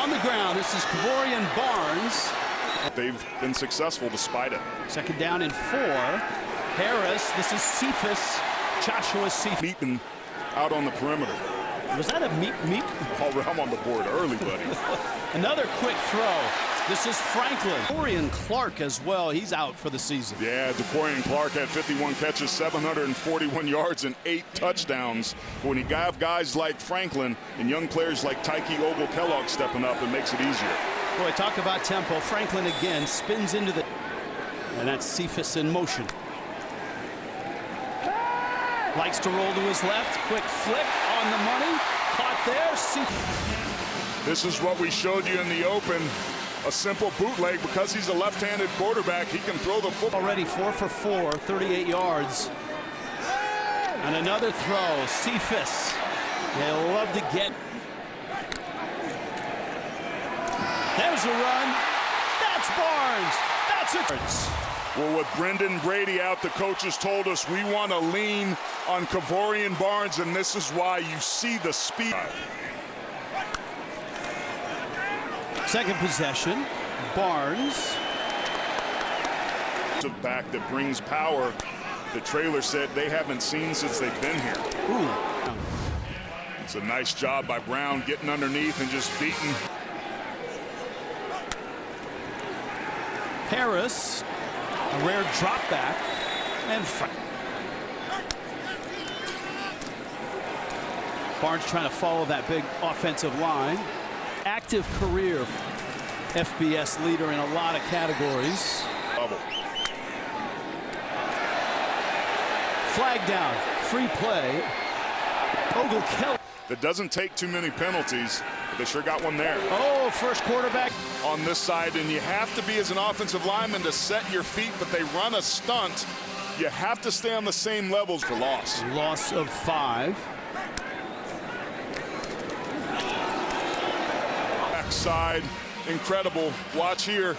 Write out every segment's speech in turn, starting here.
On the ground, this is Kavorian Barnes. They've been successful despite it. Second down and 4. Harris, this is Cephas. Joshua Cephas. Meeting out on the perimeter. Was that a meet? I'm on the board early, buddy. Another quick throw. This is Franklin. Dorian Clark as well. He's out for the season. Yeah, Dorian Clark had 51 catches, 741 yards, and 8 touchdowns. But when you have guys like Franklin and young players like Tyke Ogle-Kellogg stepping up, it makes it easier. Boy, talk about tempo. Franklin again spins into the... And that's Cephas in motion. Likes to roll to his left. Quick flip on the money. Caught there. Cephas. This is what we showed you in the open. A simple bootleg. Because he's a left-handed quarterback, he can throw the football. Already 4 for 4, 38 yards. And another throw. Cephas. They love to get. There's a run. That's Barnes. That's it. Well, with Brendan Brady out, the coaches told us we want to lean on Kavorian Barnes, and this is why you see the speed. Second possession, Barnes. A back that brings power. The trailer said they haven't seen since they've been here. Ooh. It's a nice job by Brown getting underneath and just beating. Harris, a rare drop back, and Barnes trying to follow that big offensive line. Active career FBS leader in a lot of categories. Bubble. Flag down, free play. Ogle-Kellogg. That doesn't take too many penalties, but they sure got one there. Oh, first quarterback. On this side, and you have to be as an offensive lineman to set your feet, but they run a stunt. You have to stay on the same levels for loss. Loss of 5. Backside, incredible. Watch here.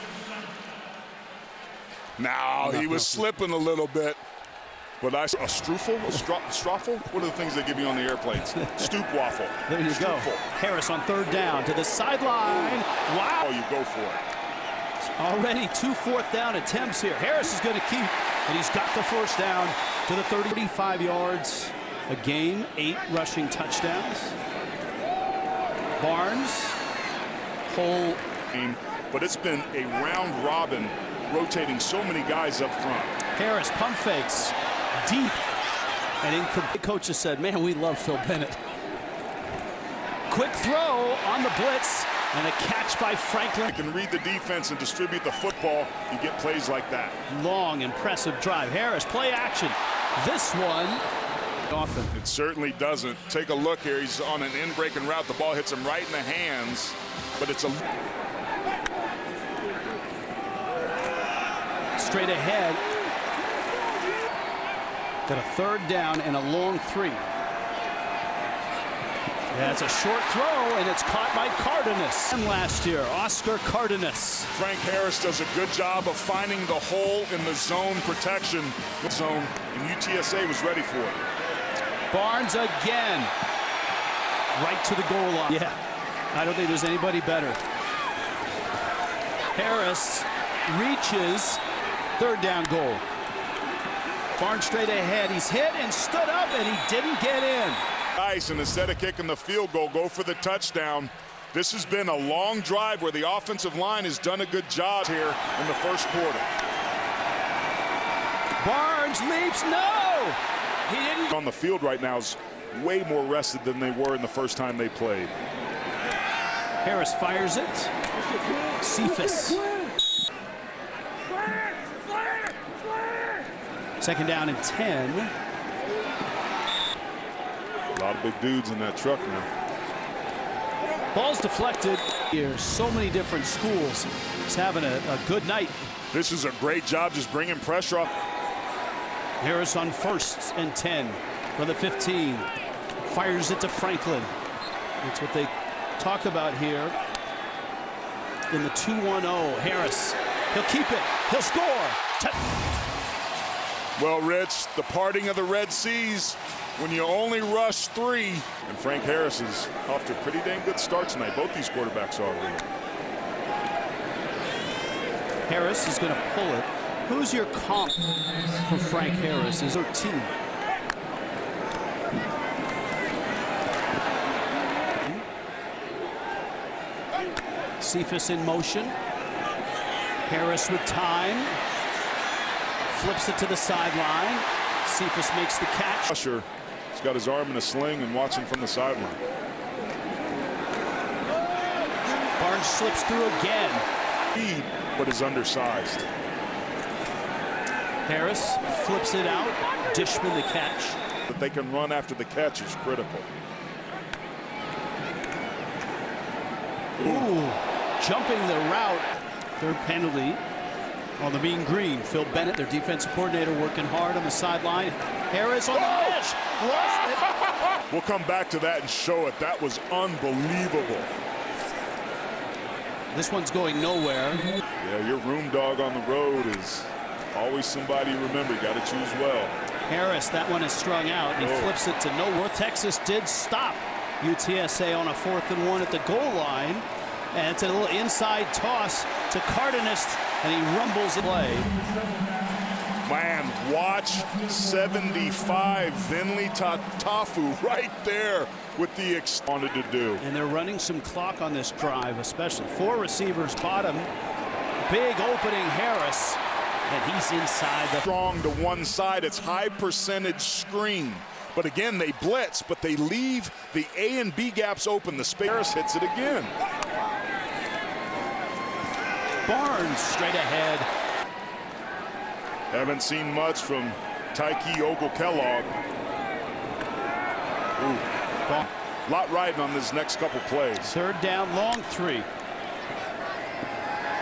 Now he was slipping a little bit. But a strufel, stroffel? What are the things they give you on the airplanes? Stoop waffle. There you go. Harris on third down to the sideline. Wow. Oh, you go for it. Already 2 fourth down attempts here. Harris is going to keep, and he's got the first down to the 35 yards a game, 8 rushing touchdowns. Barnes, whole game. But it's been a round robin, rotating so many guys up front. Harris pump fakes. Deep and incomplete. Coaches said, man, we love Phil Bennett. Quick throw on the blitz and a catch by Franklin. You can read the defense and distribute the football. You get plays like that. Long, impressive drive. Harris, play action. This one, often. It certainly doesn't. Take a look here. He's on an in-breaking route. The ball hits him right in the hands, but it's a... Straight ahead. Got a third down and a long 3. That's a short throw, and it's caught by Cardenas. And last year, Oscar Cardenas. Frank Harris does a good job of finding the hole in the zone protection. Zone, and UTSA was ready for it. Barnes again. Right to the goal line. Yeah, I don't think there's anybody better. Harris reaches, third down goal. Barnes straight ahead. He's hit and stood up, and he didn't get in. Nice, and instead of kicking the field goal, go for the touchdown. This has been a long drive where the offensive line has done a good job here in the first quarter. Barnes leaps. No! He didn't. On the field right now is way more rested than they were in the first time they played. Harris fires it. Cephas. Second down and 10. A lot of big dudes in that truck now. Ball's deflected. Here, so many different schools. He's having a good night. This is a great job just bringing pressure up. Harris on first and 10 from the 15. Fires it to Franklin. That's what they talk about here in the 2-1-0. Harris, he'll keep it. He'll score. Well, Rich, the parting of the Red Seas when you only rush 3. And Frank Harris is off to a pretty dang good start tonight. Both these quarterbacks are really. Harris is going to pull it. Who's your comp for Frank Harris? Is her team? Cephas in motion. Harris with time. Flips it to the sideline. Cephas makes the catch. Usher has got his arm in a sling and watching from the sideline. Barnes slips through again. Speed, but is undersized. Harris flips it out. Dishman the catch. That they can run after the catch is critical. Ooh, jumping the route. Third penalty on the mean green. Phil Bennett, their defensive coordinator, working hard on the sideline. Harris on the edge. We'll come back to that and show it. That was unbelievable. This one's going nowhere. Yeah, your room dog on the road is always somebody you remember. You got to choose well. Harris, that one is strung out. He flips it to nowhere. Texas did stop UTSA on a 4th and 1 at the goal line. And it's a little inside toss to Cardenas, and he rumbles the play. Man, watch 75 Vinley Tafu right there with the wanted to do. And they're running some clock on this drive, especially 4 receivers bottom. Big opening Harris, and he's inside the strong to one side. It's high percentage screen. But again, they blitz, but they leave the A and B gaps open. The Harris hits it again. Barnes straight ahead. Haven't seen much from Tyke Ogle-Kellogg. A lot riding on this next couple plays. 3rd down, long 3.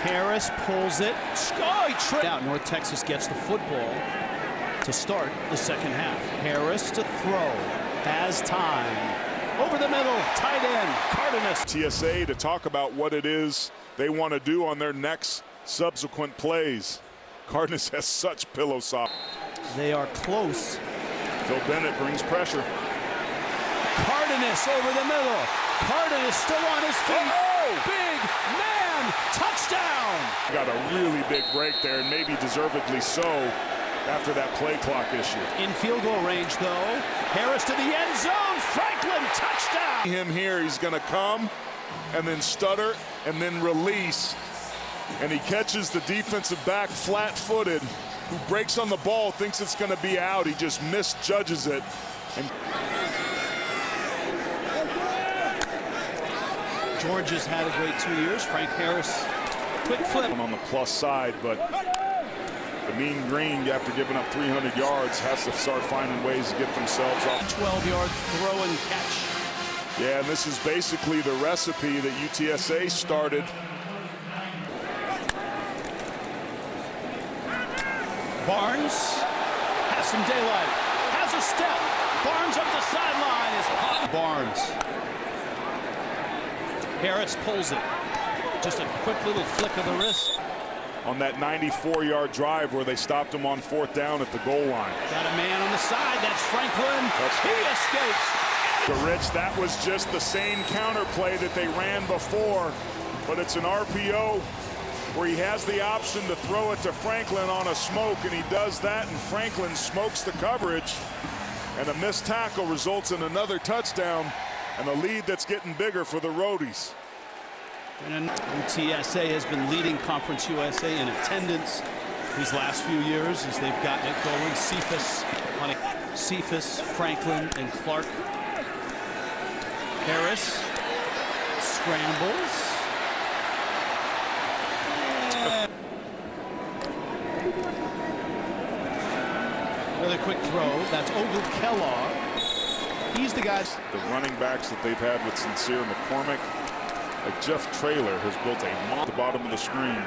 Harris pulls it. Out. North Texas gets the football to start the second half. Harris to throw. Has time. Over the middle. Tight end. Cardenas. UTSA to talk about what it is they want to do on their next subsequent plays. Cardenas has such pillow soft. They are close. Phil Bennett brings pressure. Cardenas over the middle. Cardenas still on his feet. Big man. Touchdown. Got a really big break there, and maybe deservedly so after that play clock issue. In field goal range, though. Harris to the end zone. Franklin, touchdown. Him here, he's going to come and then stutter and then release. And he catches the defensive back flat-footed, who breaks on the ball, thinks it's going to be out. He just misjudges it. And Georgia's had a great 2 years. Frank Harris, quick flip. On the plus side, but the mean green, after giving up 300 yards, has to start finding ways to get themselves off. 12-yard throw and catch. Yeah, and this is basically the recipe that UTSA started. Barnes has some daylight, has a step. Barnes up the sideline is hot. Barnes. Harris pulls it. Just a quick little flick of the wrist. On that 94-yard drive where they stopped him on 4th down at the goal line. Got a man on the side. That's Franklin. He escapes. To Rich, that was just the same counter play that they ran before, but it's an RPO where he has the option to throw it to Franklin on a smoke, and he does that, and Franklin smokes the coverage, and a missed tackle results in another touchdown and a lead that's getting bigger for the Roadies. And UTSA has been leading Conference USA in attendance these last few years as they've gotten it going. Cephas, Franklin, and Clark. Harris scrambles. Another quick throw. That's Ogle-Kellogg. He's the guy. The running backs that they've had with Sincere McCormick, like Jeff Traylor, has built a at the bottom of the screen.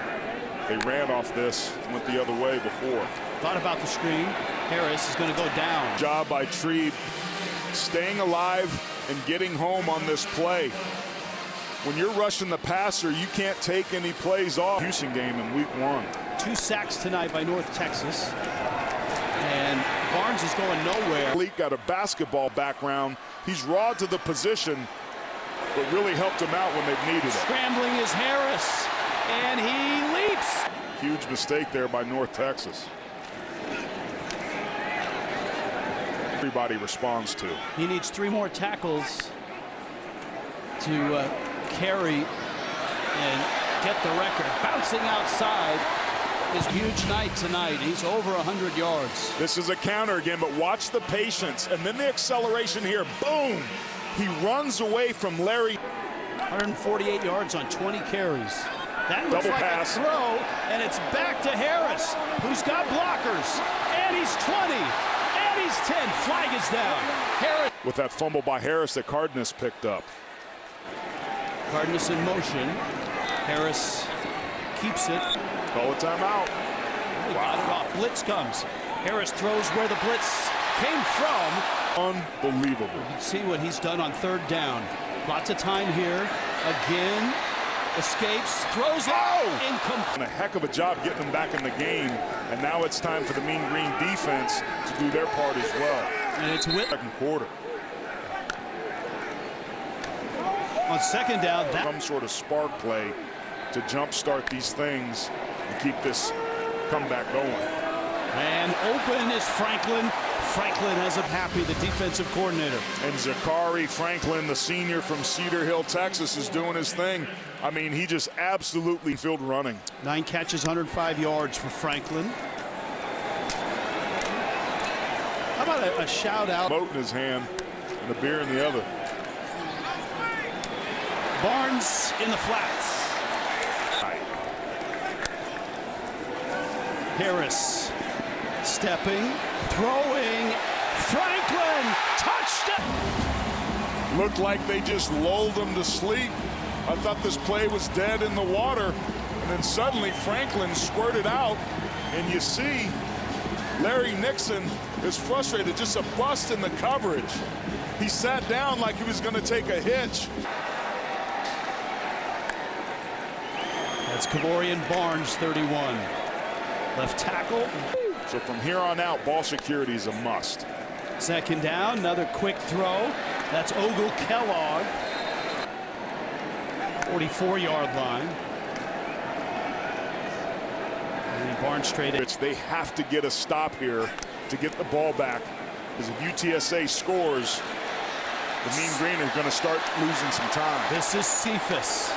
They ran off this, went the other way before. Thought about the screen. Harris is going to go down. Job by Treeb, staying alive and getting home on this play. When you're rushing the passer, you can't take any plays off. Houston game in week 1. 2 sacks tonight by North Texas. And And Barnes is going nowhere. Leak got a basketball background. He's raw to the position, but really helped him out when they've needed it. Scrambling is Harris, and he leaps. Huge mistake there by North Texas. Everybody responds to. He needs 3 more tackles to carry and get the record. Bouncing outside. His huge night tonight. He's over 100 yards. This is a counter again, but watch the patience and then the acceleration here. Boom! He runs away from Larry. 148 yards on 20 carries. That looks Double like pass. a throw, and it's back to Harris, who's got blockers. And he's 20, and he's 10. Flag is down. Harris. With that fumble by Harris that Cardenas picked up. Cardenas in motion. Harris keeps it. Call a timeout. He got it off. Blitz comes. Harris throws where the blitz came from. Unbelievable. You can see what he's done on 3rd down. Lots of time here. Again, escapes, throws it, incomplete. A heck of a job getting them back in the game, and now it's time for the Mean Green defense to do their part as well. And it's with Second quarter. on 2nd down. Some sort of spark play to jumpstart these things and keep this comeback going. And open is Franklin. Franklin has a happy, the defensive coordinator. And Zachary Franklin, the senior from Cedar Hill, Texas, is doing his thing. I mean, he just absolutely field running. 9 catches, 105 yards for Franklin. How about a shout out? Boat in his hand and a beer in the other. Barnes in the flats. Harris stepping, throwing. Franklin, touchdown! Looked like they just lulled him to sleep. I thought this play was dead in the water. And then suddenly Franklin squirted out. And you see Larry Nixon is frustrated. Just a bust in the coverage. He sat down like he was going to take a hitch. That's Kavorian Barnes, 31. Left tackle. So from here on out, ball security is a must. 2nd down, another quick throw. That's Ogle Kellogg. 44-yard line. And Barnes straight in. They have to get a stop here to get the ball back. Because if UTSA scores, the Mean Green are going to start losing some time. This is Cephas.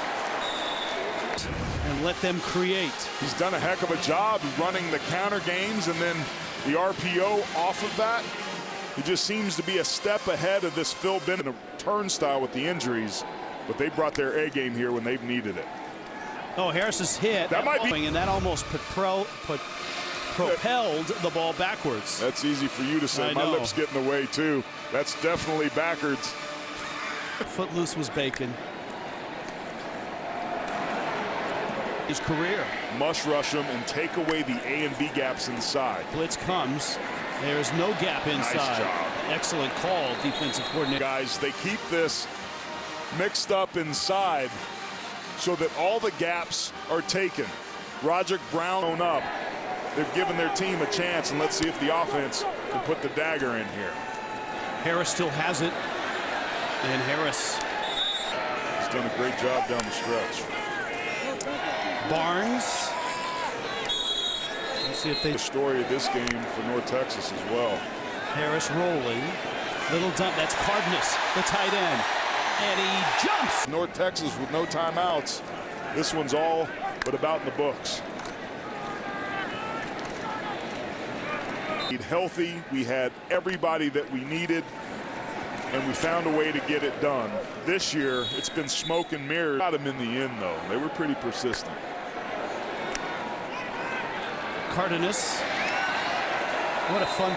And let them create. He's done a heck of a job running the counter games and then the RPO off of that. He just seems to be a step ahead of this Phil Bennett turnstile with the injuries, but they brought their A game here when they've needed it. Oh, Harris is hit. That might be, and that almost propelled the ball backwards. That's easy for you to say. My lips get in the way too. That's definitely backwards. Footloose was bacon. His career. Must rush them and take away the A and B gaps inside. Blitz comes. There's no gap inside. Nice job. Excellent call, defensive coordinator. Guys, they keep this mixed up inside so that all the gaps are taken. Roderick Brown up. They've given their team a chance, and let's see if the offense can put the dagger in here. Harris still has it. And Harris has done a great job down the stretch. Barnes. Let's see if they. The story of this game for North Texas as well. Harris rolling. Little dump. That's Cardenas, the tight end. And he jumps. North Texas with no timeouts. This one's all but about in the books. Healthy. We had everybody that we needed, and we found a way to get it done. This year, it's been smoke and mirrors. Got them in the end, though. They were pretty persistent. Cardenas. What a fun